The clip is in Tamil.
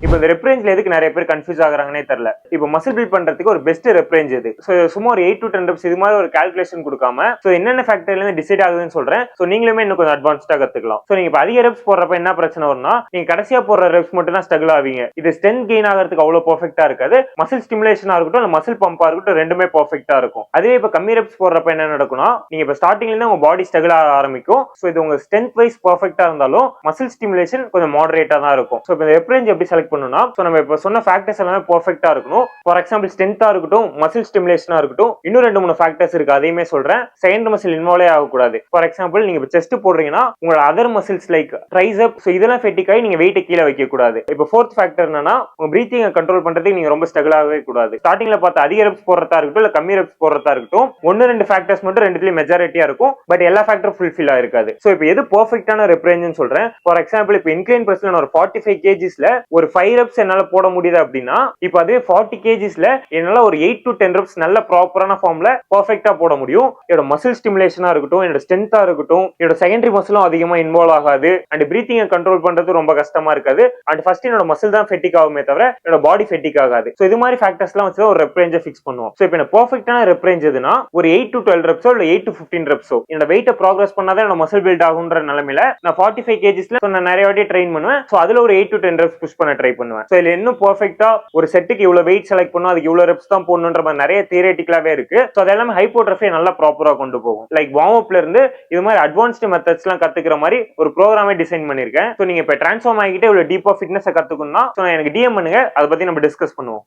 இப்போ இந்த ரெப் ரேஞ்ச்ல எதுக்கு நிறைய பேர் கன்ஃபியூஸ் ஆகுறாங்கன்னே தெரியல. இப்போ மசில் பில்ட் பண்றதுக்கு ஒரு பெஸ்ட் ரெப் ரேஞ்ச் இது. சோ சும்மா ஒரு 8 to 10 reps இது மாதிரி ஒரு கால்குலேஷன் கொடுக்காம சோ என்னென்ன ஃபேக்டர்ல இருந்து டிசைட் ஆகுதுன்னு சொல்றேன். சோ நீங்களுமே இன்னும் கொஞ்சம் அட்வான்ஸ்டா கத்துக்கலாம். சோ நீங்க இப்ப அதிக ரெப்ஸ் போடுறப்ப என்ன பிரச்சனை வரும்னா நீங்க கடைசியா போடுற ரெப்ஸ் மட்டும் தான் ஸ்ட்ரகிள் ஆவீங்க. இது ஸ்ட்ரென்த் கெயின் ஆகிறதுக்கு அவ்வளவு பெர்ஃபெக்ட்டா இருக்காது. மசில் ஸ்டிமுலேஷனா இருக்கட்டும் இல்ல மசில் பம்பா இருக்கட்டும் ரெண்டுமே பெர்ஃபெக்ட்டா இருக்கும். அதுவே இப்ப கம்மி ரெப்ஸ் போடுறப்ப என்ன நடக்கும்னா நீங்க இப்ப ஸ்டார்டிங்ல இருந்து உங்க பாடி ஸ்ட்ரகிள் ஆக ஆரம்பிக்கும். சோ இது உங்க ஸ்ட்ரென்த் வைஸ் பெர்ஃபெக்ட்டா இருந்தாலும் மசில் ஸ்டிமுலேஷன் கொஞ்சம் மாடரேட்டா தான் இருக்கும். சோ இப்ப ரெப் ரேஞ்ச் எப்படி செலக்ட் பண்ணனும்னா சோ நம்ம இப்ப சொன்ன ஃபேக்டர்ஸ் எல்லாமே பெர்ஃபெக்ட்டா இருக்கணும். ஃபார் எக்ஸாம்பிள் ஸ்ட்ரென்த்தா இருக்கட்டும் மசில் ஸ்டிமுலேஷனா இருக்கட்டும் இன்னும் 2-3 ஃபேக்டர்ஸ் இருக்கு. அதையுமே சொல்றேன். செகண்ட் மசில் இன்வால்வ் ஆகக்கூடாது. ஃபார் எக்ஸாம்பிள் நீங்க இப்ப செஸ்ட் போடுறீங்கன்னா உங்களோட other muscles like tricep so இதெல்லாம் ஃபெட்டிக் ஆகி நீங்க வெயிட் கீழே வைக்க கூடாது. இப்ப ஃபோர்த் ஃபேக்டர் என்னன்னா உங்க பிரீத்திங்கை கண்ட்ரோல் பண்றதுக்கு நீங்க ரொம்ப ஸ்ட்ரகிள் ஆகவே கூடாது. ஸ்டார்டிங்ல பார்த்து அதிக ரெப்ஸ் போடுறதா இருக்கட்டும் இல்ல கம்மி ரெப்ஸ் போடுறதா இருக்கட்டும் 1-2 ஃபேக்டர்ஸ் மட்டும் ரெண்டுலயும் மெஜாரிட்டியா இருக்கும். பட் எல்லா ஃபேக்டரும் ஃபுல்ஃபில் ஆயிருக்காது. சோ இப்போ எது பெர்ஃபெக்ட்டான ரெப் ரேஞ்ச்னு சொல்றேன். ஃபார் எக்ஸாம்பிள் இப்போ இன்க்ளைன் பிரஸ்ல ஒரு 45 kgsல ஒரு 5 reps என்னால போட முடியுது அப்படின்னா இப்போ அதுவே 40 kgsல என்னால ஒரு 8 to 10 reps நல்ல ப்ராப்பரான ஃபார்ம்ல பெர்ஃபெக்ட்டா போட முடியும். என்னோட மசில் ஸ்டிமுலேஷனா இருக்கட்டும் என்னோட ஸ்ட்ரென்த்தா இருக்கட்டும் என்னோட செகண்டரி மசிலும் அதிகமா இன்வால்வ் ஆகாது. அண்ட் பிரீத்திங்கை கண்ட்ரோல் பண்றது ரொம்ப கஷ்டமா இருக்காது. அண்ட் ஃபர்ஸ்ட் என்னோட மசில் தான் ஃபெட்டிக் ஆகுமே தவிர என்னோட பாடி ஃபெட்டிக் ஆகாது. சோ இது மாதிரி ஃபேக்டர்ஸ்லாம் வச்சு ஒரு ரெப் ரேஞ்சை ஃபிக்ஸ் பண்ணுவோம். சோ இப்போ பெர்ஃபெக்ட்டான ரெப் ரேஞ்ச் எதுனா ஒரு 8 to 12 reps இல்ல 8 to 15 reps என்னோட வெயிட்ட ப்ராக்ரஸ் பண்ணாதான் என்னோட மசில் பில்ட் ஆகுன்ற நிலைமையில நான் 45 kgsல நான் நிறைய வாட்டி ட்ரெயின் பண்ணுவேன். சோ அதுல ஒரு 8 to 10 reps புஷ் பண்ண ட்ரை பண்ணுவேன். சோ இதுல இன்னும் பெர்ஃபெக்ட்டா ஒரு செட்டுக்கு இவ்வளவு வெயிட் செலக்ட் பண்ணனும் அதுக்கு இவ்வளவு ரெப்ஸ் தான் போடணும்ன்ற மாதிரி நிறைய தியரிட்டிக்கலாவே இருக்கு. சோ அதெல்லாம் ஹைப்போட்ரோஃபி நல்லா ப்ராப்பரா கொண்டு போகும். லைக் வார்ம் அப்ல இருந்து இது மாதிரி அட்வான்ஸ்ட் மெத்தட்ஸ் எல்லாம் கத்துக்கிற மாதிரி ஒரு ப்ரோகிராமே டிசைன் பண்ணிருக்கேன். சோ நீங்க இப்ப டிரான்ஸ்ஃபார்ம் ஆகிட்டு இவ்வளவு டீப்பா ஃபிட்னஸ் கத்துக்கணும்னா சோ எனக்கு டிஎம் பண்ணுங்க. அதை பத்தி நம்ம டிஸ்கஸ் பண்ணுவோம்.